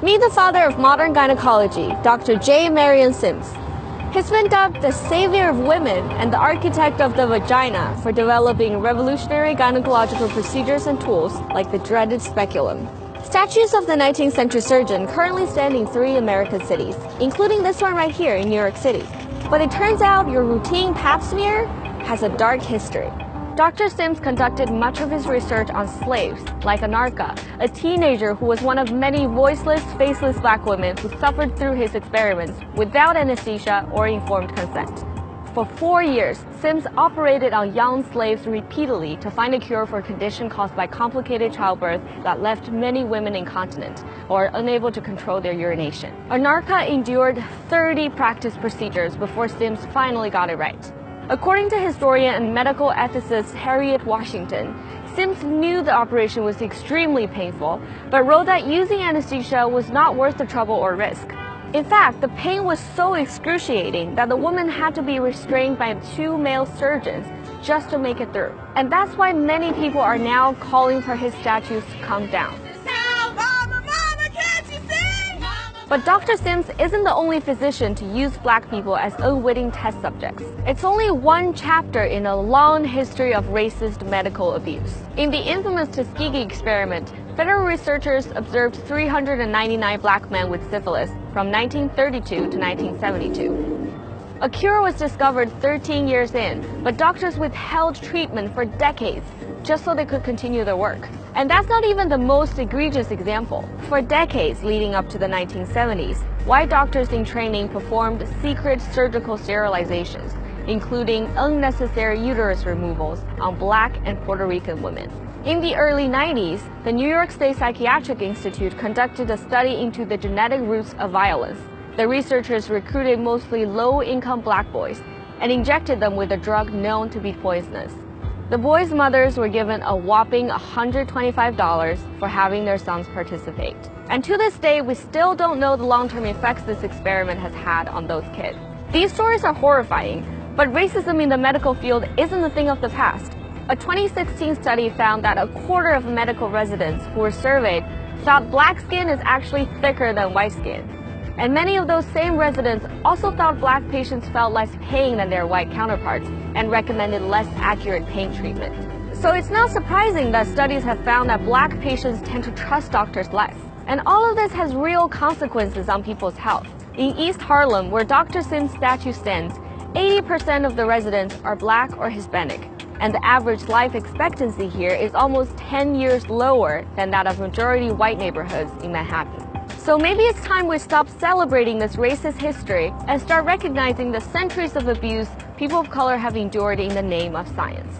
Meet the father of modern gynecology, Dr. J. Marion Sims. He's been dubbed the savior of women and the architect of the vagina for developing revolutionary gynecological procedures and tools like the dreaded speculum. Statues of the 19th century surgeon currently stand in 3 American cities, including this one right here in New York City. But it turns out your routine pap smear has a dark history. Dr. Sims conducted much of his research on slaves, like Anarcha, a teenager who was one of many voiceless, faceless black women who suffered through his experiments without anesthesia or informed consent. For 4 years, Sims operated on young slaves repeatedly to find a cure for a condition caused by complicated childbirth that left many women incontinent or unable to control their urination. Anarcha endured 30 practice procedures before Sims finally got it right. According to historian and medical ethicist Harriet Washington, Sims knew the operation was extremely painful, but wrote that using anesthesia was not worth the trouble or risk. In fact, the pain was so excruciating that the woman had to be restrained by 2 male surgeons just to make it through. And that's why many people are now calling for his statues to come down. But Dr. Sims isn't the only physician to use black people as unwitting test subjects. It's only one chapter in a long history of racist medical abuse. In the infamous Tuskegee experiment, federal researchers observed 399 black men with syphilis from 1932 to 1972. A cure was discovered 13 years in, but doctors withheld treatment for decades just so they could continue their work. And that's not even the most egregious example. For decades leading up to the 1970s, white doctors in training performed secret surgical sterilizations, including unnecessary uterus removals on black and Puerto Rican women. In the early 90s, the New York State Psychiatric Institute conducted a study into the genetic roots of violence. The researchers recruited mostly low-income black boys and injected them with a drug known to be poisonous. The boys' mothers were given a whopping $125 for having their sons participate. And to this day, we still don't know the long-term effects this experiment has had on those kids. These stories are horrifying, but racism in the medical field isn't a thing of the past. A 2016 study found that a quarter of medical residents who were surveyed thought black skin is actually thicker than white skin. And many of those same residents also thought black patients felt less pain than their white counterparts and recommended less accurate pain treatment. So it's not surprising that studies have found that black patients tend to trust doctors less. And all of this has real consequences on people's health. In East Harlem, where Dr. Sims' statue stands, 80% of the residents are black or Hispanic. And the average life expectancy here is almost 10 years lower than that of majority white neighborhoods in Manhattan. So maybe it's time we stop celebrating this racist history and start recognizing the centuries of abuse people of color have endured in the name of science.